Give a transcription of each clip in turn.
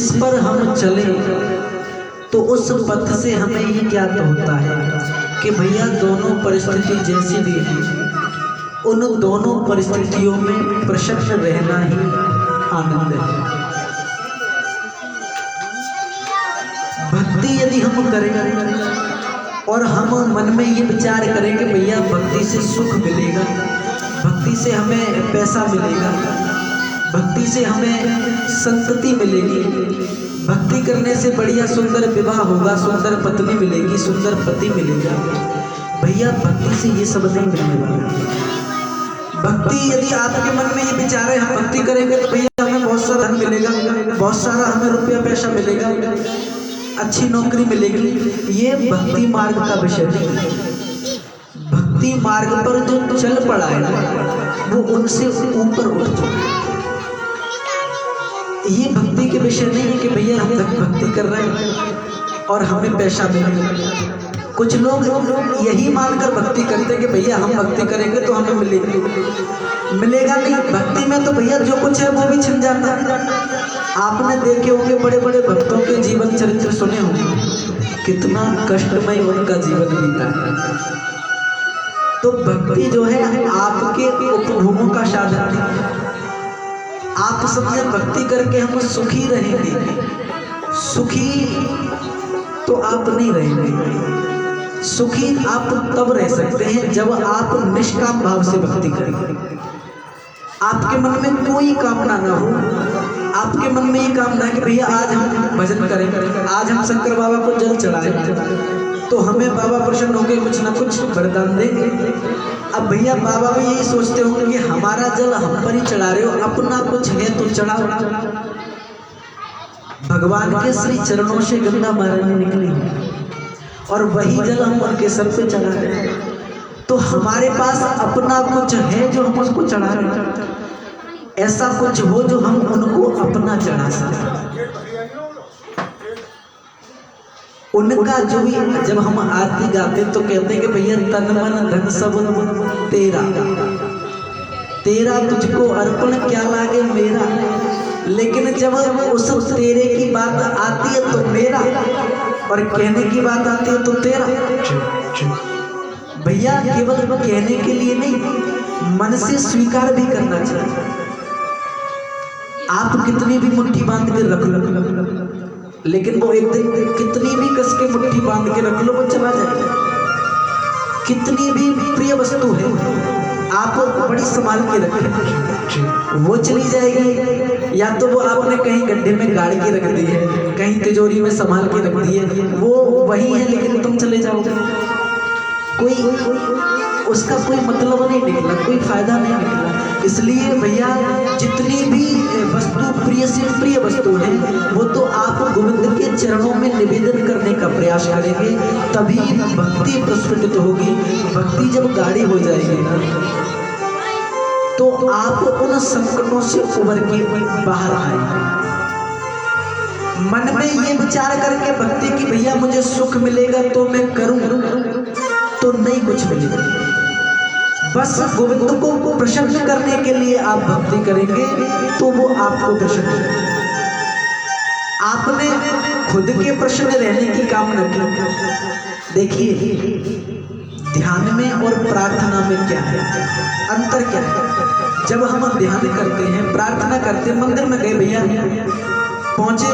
जिस पर हम चले तो उस पथ से हमें ये ज्ञात होता है कि भैया दोनों परिस्थिति जैसी भी है, उन दोनों परिस्थितियों में प्रसन्न रहना ही आनंद है। भक्ति यदि हम करें और हम मन में ये विचार करें कि भैया भक्ति से सुख मिलेगा, भक्ति से हमें पैसा मिलेगा, भक्ति से हमें संतति मिलेगी, भक्ति करने से बढ़िया सुंदर विवाह होगा, सुंदर पत्नी मिलेगी, सुंदर पति मिलेगा, भैया भक्ति से ये सब नहीं मिलने वाला। भक्ति यदि आपके मन में ये विचार है हम भक्ति करेंगे तो भैया हमें बहुत सारा धन मिलेगा, बहुत सारा हमें रुपया पैसा मिलेगा, अच्छी नौकरी मिलेगी, ये भक्ति मार्ग का विषय नहीं। भक्ति मार्ग पर जो चल पड़ा है ना वो उनसे ऊपर उठ चुका है। ये भक्ति के विषय नहीं है कि भैया हम भक्ति कर रहे हैं और हमें पैसा मिलेगा। कुछ लोग यही मानकर भक्ति करते हैं कि भैया हम भक्ति करेंगे तो हमें मिलेगा नहीं। भक्ति में तो भैया जो कुछ है वो भी छिन जाता है। आपने देखे होंगे बड़े बड़े भक्तों के जीवन चरित्र सुने होंगे, कितना कष्टमय उनका जीवन बीता है। तो भक्ति जो है आपके उपभोगों का साधन है। आप समझे भक्ति करके हम सुखी रहेंगे, सुखी तो आप नहीं रहेंगे। सुखी आप तब रह सकते हैं जब आप निष्काम भाव से भक्ति करेंगे। आपके मन में कोई कामना ना हो, आपके मन में ये कामना है कि भैया आज हम भजन करेंगे, आज हम शंकर बाबा को जल चढ़ाएंगे तो हमें बाबा प्रसन्न होकर कुछ ना कुछ वरदान देंगे। अब भैया बाबा भी यही सोचते होंगे कि हमारा जल हम पर ही चढ़ा रहे हो, अपना कुछ है तो चढ़ाओ। भगवान के श्री चरणों से गंगा महारानी निकली और वही जल हम उनके सर पे चढ़ा रहे हैं। तो हमारे पास अपना कुछ है जो हम उसको चढ़ा रहे हैं, ऐसा कुछ हो जो हम उनको अपना चढ़ा सकें। उनका जो भी जब हम आरती गाते तो कहते हैं कि भैया तन मन धन सब तेरा, तेरा तुझको अर्पण क्या लागे मेरा। लेकिन जब उस तेरे की बात आती है तो मेरा, और कहने की बात आती है तो तेरा। भैया केवल कहने के लिए नहीं, मन से स्वीकार भी करना चाहिए। आप कितनी भी मुट्ठी बांध के रख लो, लेकिन वो एक दिन कितनी भी कस के मुट्ठी बांध के रख लो वो चला जाएगा। कितनी भी प्रिय वस्तु है आप बड़ी संभाल के रखें, वो चली जाएगी। या तो वो आपने कहीं गड्ढे में गाड़ के रख दी है, कहीं तिजोरी में संभाल के रख दी है, वो वही है लेकिन तुम चले जाओगे। कोई उसका कोई मतलब नहीं निकला, कोई फायदा नहीं निकला। इसलिए भैया जितनी भी वस्तु प्रिय से प्रिय वस्तु है वो तो आप गोविंद के चरणों में निवेदन करने का प्रयास करेंगे, तभी भक्ति प्रस्फुटित होगी। भक्ति जब गाढ़ी हो जाएगी ना तो आप उन संकटों से उबर के बाहर आएंगे। मन में ये विचार करके भक्ति की भैया मुझे सुख मिलेगा तो मैं करूं, तो नहीं कुछ मिलेगा। बस गोविंद को प्रसन्न करने के लिए आप भक्ति करेंगे तो वो आपको प्रसन्न करेंगे। आपने खुद के प्रसन्न रहने की कामना की। देखिए ध्यान में और प्रार्थना में क्या है, अंतर क्या है। जब हम ध्यान करते हैं, प्रार्थना करते हैं, मंदिर में गए भैया पहुंचे,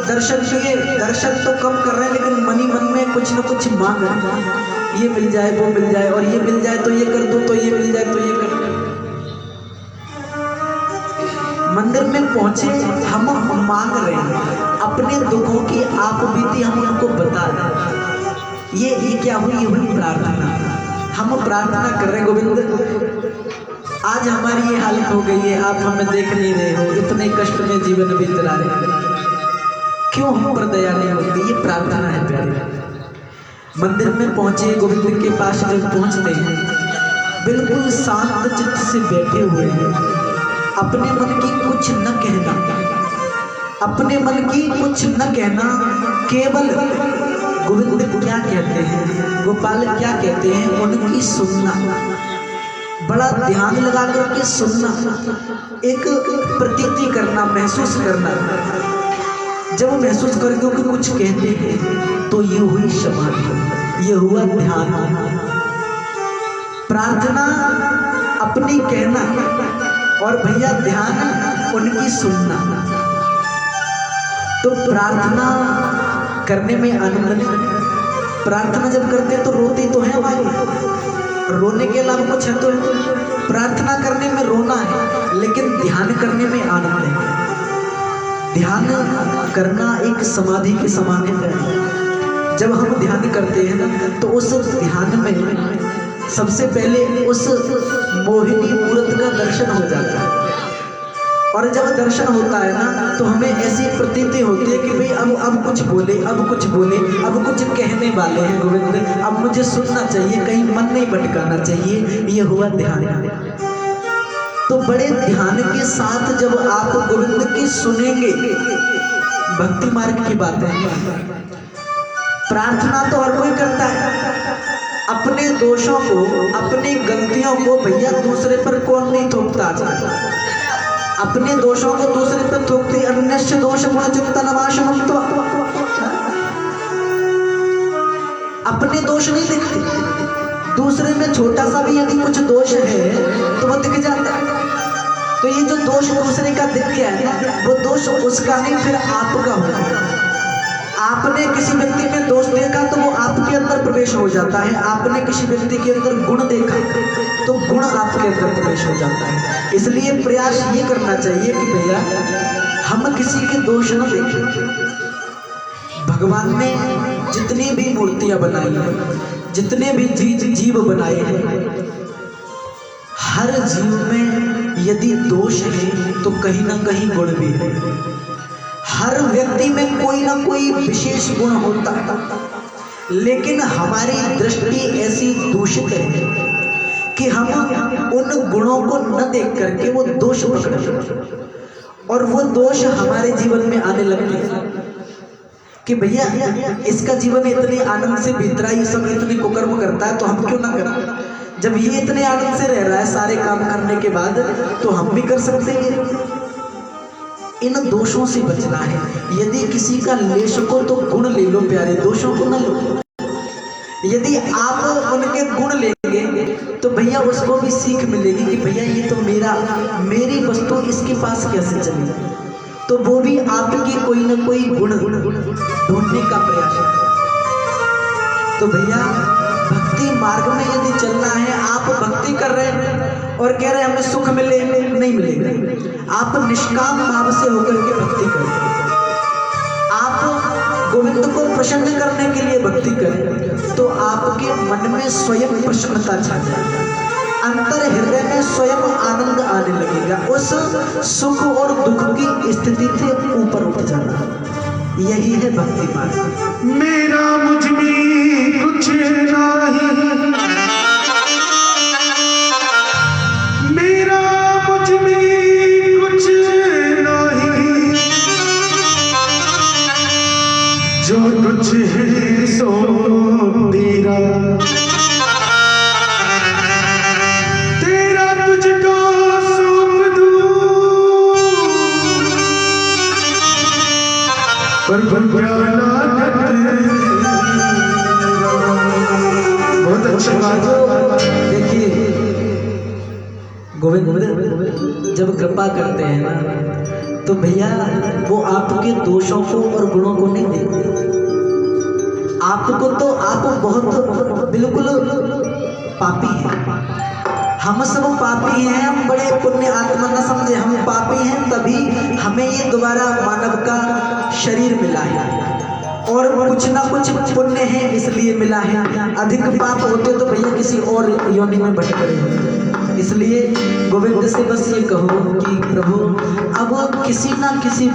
दर्शन किए, दर्शन तो कम कर रहे हैं लेकिन मन ही मन में कुछ न कुछ मांग रहे हैं, ये मिल जाए वो मिल जाए, और ये मिल जाए तो ये कर दो, तो ये मिल जाए तो ये कर दो। मंदिर में पहुंचे, हम मांग रहे हैं अपने दुखों की आप बीती हम उनको बता दें। ये क्या हुई? ये हुई प्रार्थना। हम प्रार्थना कर रहे हैं गोविंद आज हमारी ये हालत हो गई है, आप हमें देख नहीं रहे हो, इतने कष्ट में जीवन बीत रहा है, क्यों हम पर दया नहीं होती? ये प्रार्थना है प्यारे। मंदिर में पहुंचे, गोविंद के पास जब पहुंचते हैं बिल्कुल शांत चित्त से बैठे हुए हैं, अपने मन की कुछ न कहना, अपने मन की कुछ न कहना, केवल गोविंद क्या कहते हैं, गोपाल क्या कहते हैं, उनकी सुनना, बड़ा ध्यान लगा करके सुनना, एक प्रतीति करना, महसूस करना। जब महसूस करके कि कुछ कहते हैं तो ये हुई समाधि, ये हुआ ध्यान। प्रार्थना अपनी कहना और भैया ध्यान उनकी सुनना। तो प्रार्थना करने में आनंद नहीं। प्रार्थना जब करते हैं तो रोते तो हैं भाई, रोने के अलावा कुछ है तो प्रार्थना करने में रोना है, लेकिन ध्यान करने में आनंद है। ध्यान करना एक समाधि के समान है। जब हम ध्यान करते हैं ना तो उस ध्यान में सबसे पहले उस मोहिनी मूर्त का दर्शन हो जाता है। और जब दर्शन होता है ना तो हमें ऐसी प्रतीति होती है कि भाई अब कुछ बोले, अब कुछ बोले, अब कुछ कहने वाले हैं गोविंद, अब मुझे सुनना चाहिए, कहीं मन नहीं भटकाना चाहिए। ये हुआ ध्यान। तो बड़े ध्यान के साथ जब आप गोविंद की सुनेंगे, भक्ति मार्ग की बात है। प्रार्थना तो हर कोई करता है, अपने दोषों को, अपनी गलतियों को भैया दूसरे पर कौन नहीं थोपता। अपने दोषों को दूसरे पर थोपते, अन्यस्य दोष गुणयुक्त नवाशम, अपने दोष नहीं देखते, दूसरे में छोटा सा भी यदि कुछ दोष है तो वो दिख जाता है। तो ये जो दोष दूसरे का दिख गया है ना, वो दोष उसका नहीं, फिर आपका होगा। आपने किसी व्यक्ति में दोष देखा तो वो आपके अंदर प्रवेश हो जाता है। आपने किसी व्यक्ति के अंदर गुण देखा तो गुण आपके अंदर प्रवेश हो जाता है। इसलिए प्रयास ये करना चाहिए कि भैया हम किसी के दोष न देखें। भगवान ने जितनी भी मूर्तियां बनाई हैं, जितने भी जीव बनाए हैं, हर जीव में यदि दोष है तो कहीं ना कहीं गुण भी है। हर व्यक्ति में कोई ना कोई विशेष गुण होता है, लेकिन हमारी दृष्टि ऐसी दूषित है कि हम उन गुणों को न देख करके वो दोष पकड़ते, और वो दोष हमारे जीवन में आने लगते हैं कि भैया इसका जीवन इतने आनंद से बीत रहा है, ये सब इतने कुकर्म करता है, तो हम क्यों ना करें। जब ये इतने आनंद से रह रहा है सारे काम करने के बाद, तो हम भी कर सकते हैं। इन दोषों से बचना है। यदि किसी का लेश को तो गुण ले लो प्यारे, दोषों को न लो। यदि आप उनके गुण लेंगे तो भैया उसको भी सीख मिलेगी कि भैया ये तो मेरी वस्तु इसके पास कैसे चली, तो वो भी आपकी कोई ना कोई गुण ढूंढने का प्रयास है। तो भैया भक्ति मार्ग में यदि चलना है, आप भक्ति कर रहे हैं और कह रहे हैं हमें सुख मिले, नहीं मिलेगा। आप निष्काम भाव से होकर के भक्ति करें, आप गोविंद को प्रसन्न करने के लिए भक्ति करें, तो आपके मन में स्वयं प्रसन्नता छा जाएगी, अंतर हृदय में स्वयं आनंद आने लगेगा। उस सुख और दुख की स्थिति से ऊपर उठ जाना, यही है भक्ति मार्ग। मेरा मुझ में कुछ नहीं, मेरा मुझ में कुछ नहीं, जो कुछ है सो तेरा, तेरा तुझको सौंप दूं, पर बहुत अच्छा बात। देखिए गोविंद जब कृपा करते हैं ना तो भैया वो आपके दोषों को और गुणों को नहीं देखते। आपको तो आप बहुत बिल्कुल पापी हैं, हम सब पापी हैं, हम बड़े पुण्य आत्मा न समझे, हम पापी हैं, तभी हमें ये दोबारा मानव का शरीर मिला है, और कुछ ना कुछ पुण्य है इसलिए मिला है। अधिक पाप होते तो भैया किसी और योनि में भटक रहे होते। इसलिए गोविंद से बस ये कहो कि प्रभु अब किसी ना किसी